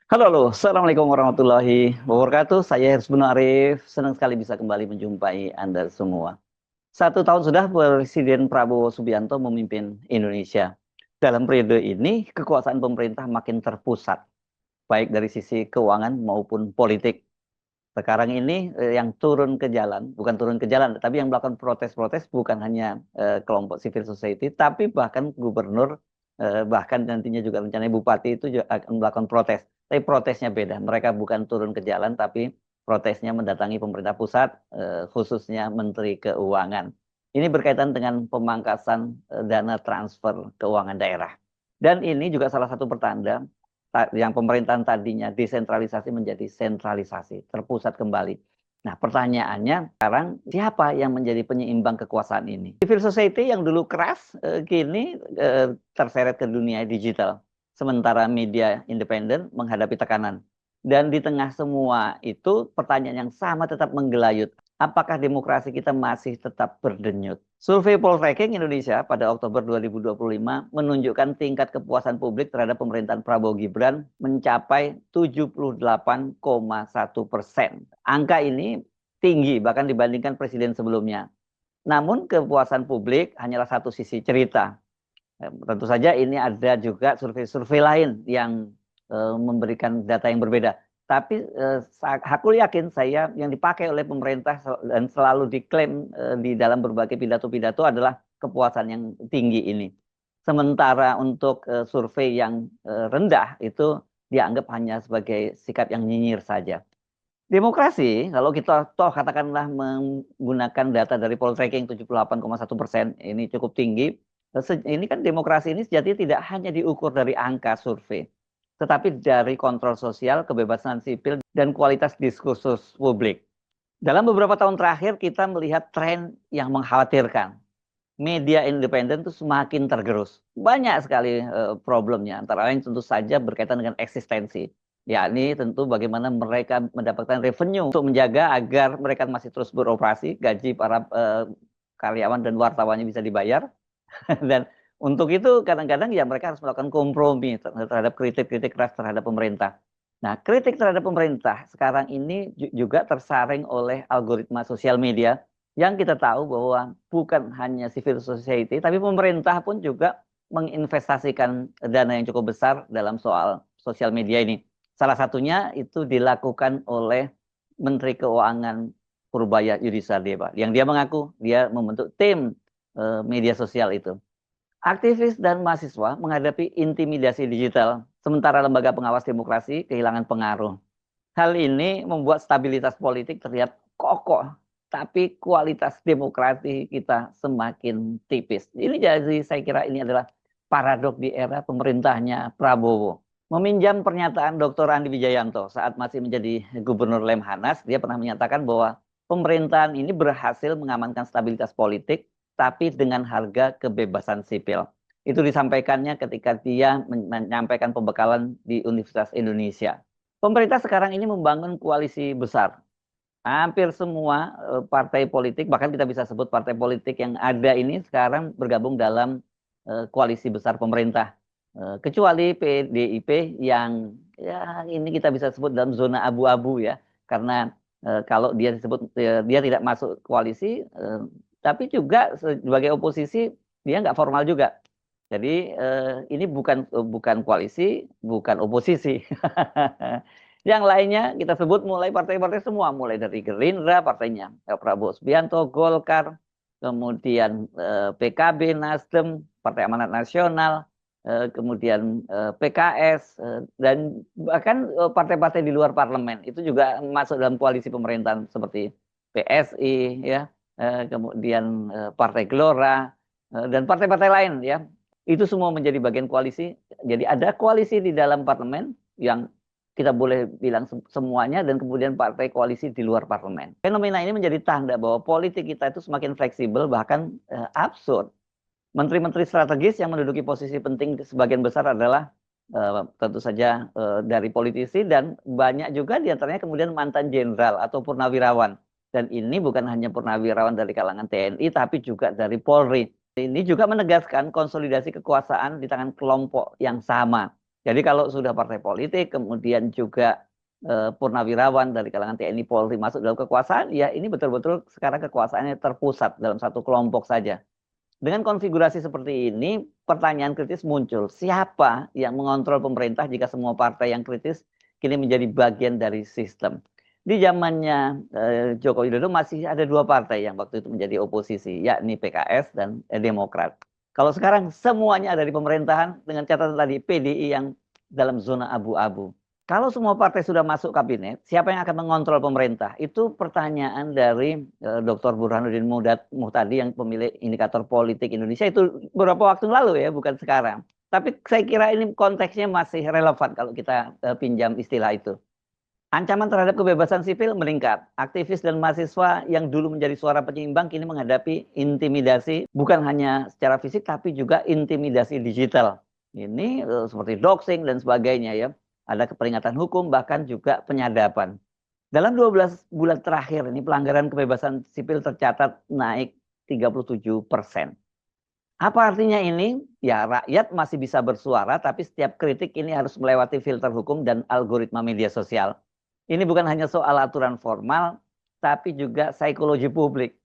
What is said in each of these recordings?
Halo, halo. Assalamualaikum warahmatullahi wabarakatuh. Saya Hersbun Arif. Senang sekali bisa kembali menjumpai Anda semua. 1 tahun sudah Presiden Prabowo Subianto memimpin Indonesia. Dalam periode ini, kekuasaan pemerintah makin terpusat, baik dari sisi keuangan maupun politik. Sekarang ini yang turun ke jalan, bukan turun ke jalan, tapi yang melakukan protes-protes bukan hanya kelompok civil society, tapi bahkan gubernur, bahkan nantinya juga rencananya bupati itu juga akan melakukan protes. Tapi protesnya beda. Mereka bukan turun ke jalan, tapi protesnya mendatangi pemerintah pusat, khususnya Menteri Keuangan. Ini berkaitan dengan pemangkasan dana transfer keuangan daerah. Dan ini juga salah satu pertanda yang pemerintahan tadinya desentralisasi menjadi sentralisasi, terpusat kembali. Nah, pertanyaannya sekarang siapa yang menjadi penyeimbang kekuasaan ini? Civil society yang dulu keras, kini terseret ke dunia digital. Sementara media independen menghadapi tekanan. Dan di tengah semua itu, pertanyaan yang sama tetap menggelayut. Apakah demokrasi kita masih tetap berdenyut? Survei Poltreking Indonesia pada Oktober 2025 menunjukkan tingkat kepuasan publik terhadap pemerintahan Prabowo Gibran mencapai 78,1%. Angka ini tinggi bahkan dibandingkan presiden sebelumnya. Namun kepuasan publik hanyalah satu sisi cerita. Tentu saja ini ada juga survei-survei lain yang memberikan data yang berbeda. Tapi aku yakin saya yang dipakai oleh pemerintah dan selalu diklaim di dalam berbagai pidato-pidato adalah kepuasan yang tinggi ini. Sementara untuk survei yang rendah itu dianggap hanya sebagai sikap yang nyinyir saja. Demokrasi, kalau kita toh katakanlah menggunakan data dari Poltreking 78,1%, ini cukup tinggi. Ini kan demokrasi ini sejatinya tidak hanya diukur dari angka survei, tetapi dari kontrol sosial, kebebasan sipil, dan kualitas diskursus publik. Dalam beberapa tahun terakhir kita melihat tren yang mengkhawatirkan. Media independen itu semakin tergerus. Banyak sekali problemnya, antara lain tentu saja berkaitan dengan eksistensi. Yakni tentu bagaimana mereka mendapatkan revenue untuk menjaga agar mereka masih terus beroperasi, gaji para karyawan dan wartawannya bisa dibayar. Dan untuk itu kadang-kadang ya mereka harus melakukan kompromi terhadap kritik-kritik keras terhadap pemerintah. Nah, kritik terhadap pemerintah sekarang ini juga tersaring oleh algoritma sosial media yang kita tahu bahwa bukan hanya civil society, tapi pemerintah pun juga menginvestasikan dana yang cukup besar dalam soal sosial media ini. Salah satunya itu dilakukan oleh Menteri Keuangan Purbaya Yudhisardeva, yang dia mengaku dia membentuk tim media sosial itu. Aktivis dan mahasiswa menghadapi intimidasi digital, sementara lembaga pengawas demokrasi kehilangan pengaruh. Hal ini membuat stabilitas politik terlihat kokoh, tapi kualitas demokrasi kita semakin tipis. Ini jadi saya kira ini adalah paradok di era pemerintahnya Prabowo. Meminjam pernyataan Dr. Andi Wijayanto saat masih menjadi Gubernur Lemhanas, dia pernah menyatakan bahwa pemerintahan ini berhasil mengamankan stabilitas politik, tapi dengan harga kebebasan sipil. Itu disampaikannya ketika dia menyampaikan pembekalan di Universitas Indonesia. Pemerintah sekarang ini membangun koalisi besar. Hampir semua partai politik, bahkan kita bisa sebut partai politik yang ada ini sekarang bergabung dalam koalisi besar pemerintah. Kecuali PDIP yang ya ini kita bisa sebut dalam zona abu-abu ya. Karena kalau dia disebut dia tidak masuk koalisi, tapi juga sebagai oposisi dia nggak formal juga. Jadi ini bukan koalisi, bukan oposisi. Yang lainnya kita sebut mulai partai-partai semua, mulai dari Gerindra, partainya Prabowo Subianto, Golkar, kemudian PKB, Nasdem, Partai Amanat Nasional, kemudian PKS, dan bahkan partai-partai di luar parlemen itu juga masuk dalam koalisi pemerintahan seperti PSI, ya, kemudian Partai Gelora dan partai-partai lain, ya. Itu semua menjadi bagian koalisi. Jadi ada koalisi di dalam parlemen yang kita boleh bilang semuanya, dan kemudian partai koalisi di luar parlemen. Fenomena ini menjadi tanda bahwa politik kita itu semakin fleksibel, bahkan absurd. Menteri-menteri strategis yang menduduki posisi penting sebagian besar adalah tentu saja dari politisi, dan banyak juga diantaranya kemudian mantan jenderal atau purnawirawan. Dan ini bukan hanya purnawirawan dari kalangan TNI, tapi juga dari Polri. Ini juga menegaskan konsolidasi kekuasaan di tangan kelompok yang sama. Jadi kalau sudah partai politik, kemudian juga purnawirawan dari kalangan TNI Polri masuk dalam kekuasaan, ya ini betul-betul sekarang kekuasaannya terpusat dalam satu kelompok saja. Dengan konfigurasi seperti ini, pertanyaan kritis muncul. Siapa yang mengontrol pemerintah jika semua partai yang kritis kini menjadi bagian dari sistem? Di zamannya Joko Widodo masih ada dua partai yang waktu itu menjadi oposisi, yakni PKS dan Demokrat. Kalau sekarang semuanya ada di pemerintahan dengan catatan tadi PDI yang dalam zona abu-abu. Kalau semua partai sudah masuk kabinet, siapa yang akan mengontrol pemerintah? Itu pertanyaan dari Dr. Burhanuddin Muhtadi yang pemilik indikator politik Indonesia itu beberapa waktu lalu ya, bukan sekarang. Tapi saya kira ini konteksnya masih relevan kalau kita pinjam istilah itu. Ancaman terhadap kebebasan sipil meningkat. Aktivis dan mahasiswa yang dulu menjadi suara penyeimbang kini menghadapi intimidasi bukan hanya secara fisik tapi juga intimidasi digital. Ini seperti doxing dan sebagainya ya. Ada keperingatan hukum bahkan juga penyadapan. Dalam 12 bulan terakhir ini pelanggaran kebebasan sipil tercatat naik 37%. Apa artinya ini? Ya rakyat masih bisa bersuara tapi setiap kritik ini harus melewati filter hukum dan algoritma media sosial. Ini bukan hanya soal aturan formal, tapi juga psikologi publik.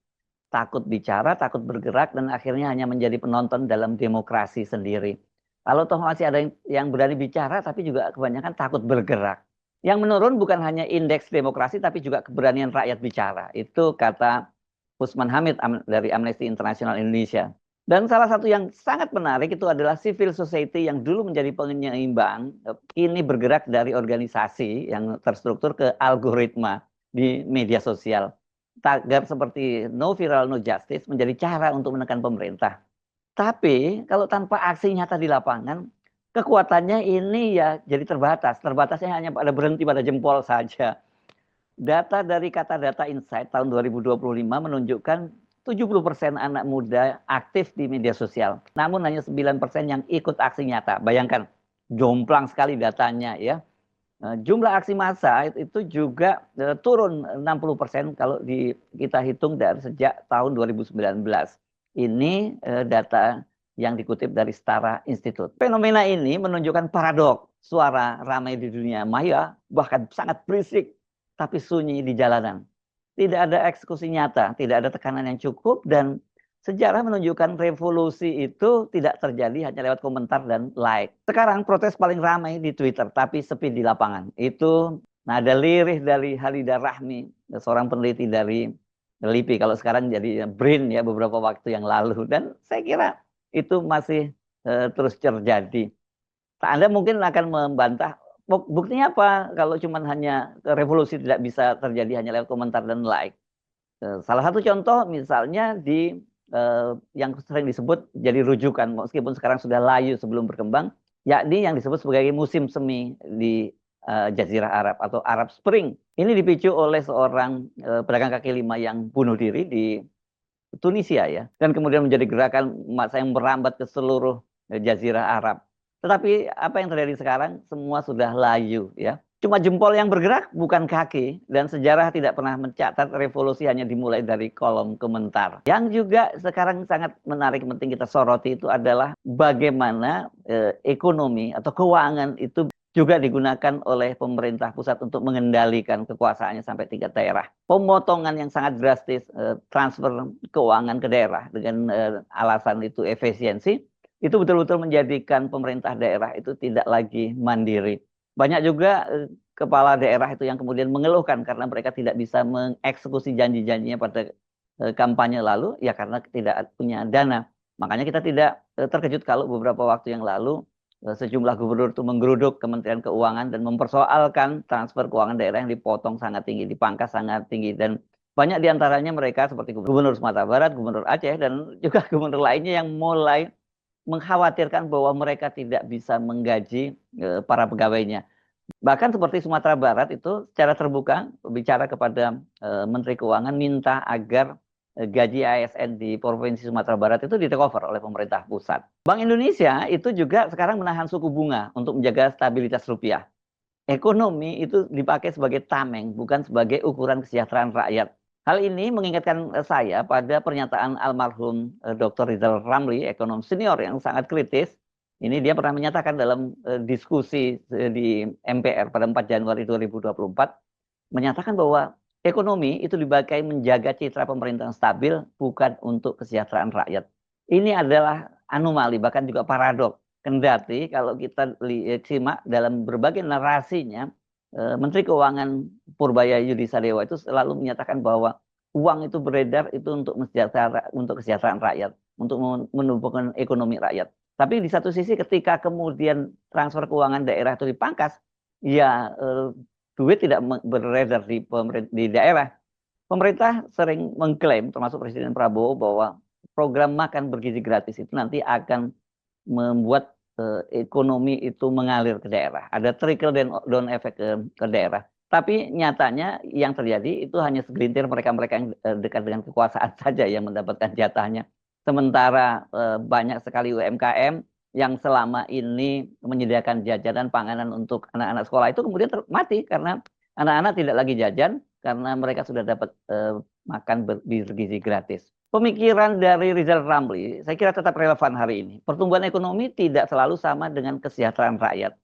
Takut bicara, takut bergerak, dan akhirnya hanya menjadi penonton dalam demokrasi sendiri. Kalau toh masih ada yang berani bicara, tapi juga kebanyakan takut bergerak. Yang menurun bukan hanya indeks demokrasi, tapi juga keberanian rakyat bicara. Itu kata Usman Hamid dari Amnesty International Indonesia. Dan salah satu yang sangat menarik itu adalah civil society yang dulu menjadi penyeimbang, kini bergerak dari organisasi yang terstruktur ke algoritma di media sosial. Tagar seperti no viral, no justice menjadi cara untuk menekan pemerintah. Tapi kalau tanpa aksi nyata di lapangan, kekuatannya ini ya jadi terbatas. Terbatasnya hanya berhenti pada jempol saja. Data dari Kata Data Insight tahun 2025 menunjukkan 70% anak muda aktif di media sosial. Namun hanya 9% yang ikut aksi nyata. Bayangkan, jomplang sekali datanya ya. Jumlah aksi massa itu juga turun 60% kalau kita hitung dari sejak tahun 2019. Ini data yang dikutip dari Setara Institute. Fenomena ini menunjukkan paradoks. Suara ramai di dunia maya bahkan sangat berisik tapi sunyi di jalanan. Tidak ada eksekusi nyata, tidak ada tekanan yang cukup, dan sejarah menunjukkan revolusi itu tidak terjadi hanya lewat komentar dan like. Sekarang protes paling ramai di Twitter, tapi sepi di lapangan. Itu nada lirih dari Halida Rahmi, seorang peneliti dari LIPI, kalau sekarang jadi BRIN ya beberapa waktu yang lalu. Dan saya kira itu masih terus terjadi. Anda mungkin akan membantah, buktinya apa kalau cuma hanya revolusi tidak bisa terjadi hanya lewat komentar dan like. Salah satu contoh misalnya di yang sering disebut jadi rujukan meskipun sekarang sudah layu sebelum berkembang, yakni yang disebut sebagai musim semi di Jazirah Arab atau Arab Spring. Ini dipicu oleh seorang pedagang kaki lima yang bunuh diri di Tunisia ya, dan kemudian menjadi gerakan massa yang merambat ke seluruh Jazirah Arab. Tetapi apa yang terjadi sekarang semua sudah layu ya. Cuma jempol yang bergerak bukan kaki, dan sejarah tidak pernah mencatat revolusi hanya dimulai dari kolom komentar. Yang juga sekarang sangat menarik penting kita soroti itu adalah bagaimana ekonomi atau keuangan itu juga digunakan oleh pemerintah pusat untuk mengendalikan kekuasaannya sampai 3 daerah. Pemotongan yang sangat drastis transfer keuangan ke daerah dengan alasan itu efisiensi, itu betul-betul menjadikan pemerintah daerah itu tidak lagi mandiri. Banyak juga kepala daerah itu yang kemudian mengeluhkan karena mereka tidak bisa mengeksekusi janji-janjinya pada kampanye lalu, ya karena tidak punya dana. Makanya kita tidak terkejut kalau beberapa waktu yang lalu sejumlah gubernur itu menggeruduk Kementerian Keuangan dan mempersoalkan transfer keuangan daerah yang dipotong sangat tinggi, dipangkas sangat tinggi. Dan banyak diantaranya mereka seperti Gubernur Sumatera Barat, Gubernur Aceh, dan juga gubernur lainnya yang mulai mengkhawatirkan bahwa mereka tidak bisa menggaji para pegawainya. Bahkan seperti Sumatera Barat itu secara terbuka bicara kepada Menteri Keuangan minta agar gaji ASN di Provinsi Sumatera Barat itu di-take-over oleh pemerintah pusat. Bank Indonesia itu juga sekarang menahan suku bunga untuk menjaga stabilitas rupiah. Ekonomi itu dipakai sebagai tameng, bukan sebagai ukuran kesejahteraan rakyat. Hal ini mengingatkan saya pada pernyataan almarhum Dr. Rizal Ramli, ekonom senior yang sangat kritis, Ini dia pernah menyatakan dalam diskusi di MPR pada 4 Januari 2024, menyatakan bahwa ekonomi itu dipakai menjaga citra pemerintahan stabil, bukan untuk kesejahteraan rakyat. Ini adalah anomali, bahkan juga paradok. Kendati kalau kita simak dalam berbagai narasinya, Menteri Keuangan Purbaya Yudisadewa itu selalu menyatakan bahwa uang itu beredar itu untuk kesejahteraan rakyat, untuk menumbuhkan ekonomi rakyat. Tapi di satu sisi ketika kemudian transfer keuangan daerah itu dipangkas, ya duit tidak beredar di daerah. Pemerintah sering mengklaim, termasuk Presiden Prabowo, bahwa program makan bergizi gratis itu nanti akan membuat ekonomi itu mengalir ke daerah. Ada trickle down effect ke daerah. Tapi nyatanya yang terjadi itu hanya segelintir mereka-mereka yang dekat dengan kekuasaan saja yang mendapatkan jatahnya. Sementara banyak sekali UMKM yang selama ini menyediakan jajanan panganan untuk anak-anak sekolah itu kemudian mati karena anak-anak tidak lagi jajan karena mereka sudah dapat makan bergizi gratis. Pemikiran dari Rizal Ramli saya kira tetap relevan hari ini. Pertumbuhan ekonomi tidak selalu sama dengan kesejahteraan rakyat.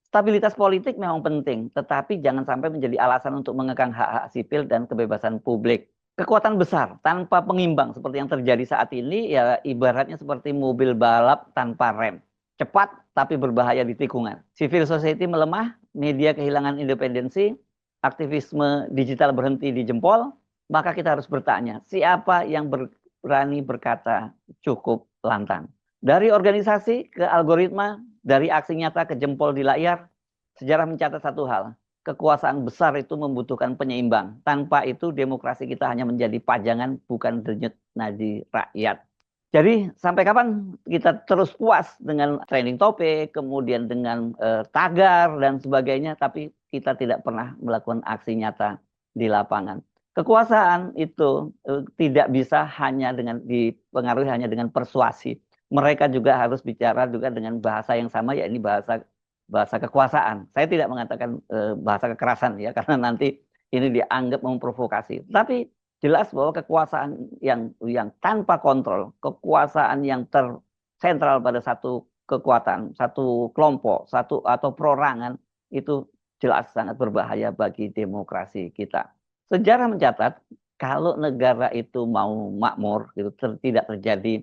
Stabilitas politik memang penting, tetapi jangan sampai menjadi alasan untuk mengekang hak-hak sipil dan kebebasan publik. Kekuatan besar tanpa pengimbang seperti yang terjadi saat ini ya ibaratnya seperti mobil balap tanpa rem. Cepat tapi berbahaya di tikungan. Civil society melemah, media kehilangan independensi, aktivisme digital berhenti di jempol, maka kita harus bertanya, siapa yang berani berkata cukup lantang? Dari organisasi ke algoritma, dari aksi nyata ke jempol di layar, sejarah mencatat satu hal, kekuasaan besar itu membutuhkan penyeimbang. Tanpa itu demokrasi kita hanya menjadi pajangan, bukan denyut nadi rakyat. Jadi sampai kapan kita terus puas dengan trending topik, kemudian dengan tagar dan sebagainya, tapi kita tidak pernah melakukan aksi nyata di lapangan. Kekuasaan itu tidak bisa hanya dengan dipengaruhi hanya dengan persuasi. Mereka juga harus bicara juga dengan bahasa yang sama, yakni bahasa kekuasaan. Saya tidak mengatakan bahasa kekerasan ya, karena nanti ini dianggap memprovokasi. Tapi jelas bahwa kekuasaan yang tanpa kontrol, kekuasaan yang tersentral pada satu kekuatan, satu kelompok, satu atau perorangan itu jelas sangat berbahaya bagi demokrasi kita. Sejarah mencatat kalau negara itu mau makmur, gitu, tidak terjadi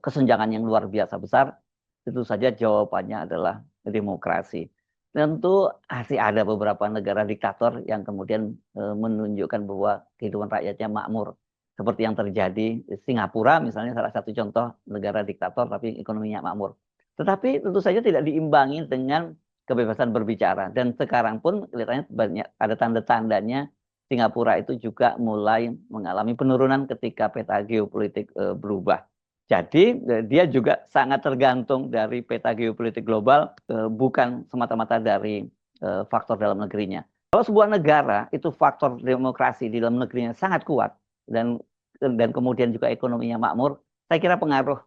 kesenjangan yang luar biasa besar, tentu saja jawabannya adalah demokrasi. Tentu masih ada beberapa negara diktator yang kemudian menunjukkan bahwa kehidupan rakyatnya makmur. Seperti yang terjadi di Singapura misalnya, salah satu contoh negara diktator tapi ekonominya makmur. Tetapi tentu saja tidak diimbangi dengan kebebasan berbicara. Dan sekarang pun kelihatannya banyak ada tanda-tandanya Singapura itu juga mulai mengalami penurunan ketika peta geopolitik berubah. Jadi dia juga sangat tergantung dari peta geopolitik global, bukan semata-mata dari faktor dalam negerinya. Kalau sebuah negara itu faktor demokrasi di dalam negerinya sangat kuat dan kemudian juga ekonominya makmur, saya kira pengaruh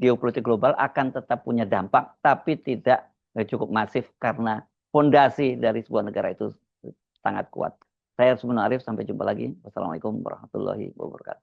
geopolitik global akan tetap punya dampak, tapi tidak cukup masif karena fondasi dari sebuah negara itu sangat kuat. Saya Arif, sampai jumpa lagi. Wassalamualaikum warahmatullahi wabarakatuh.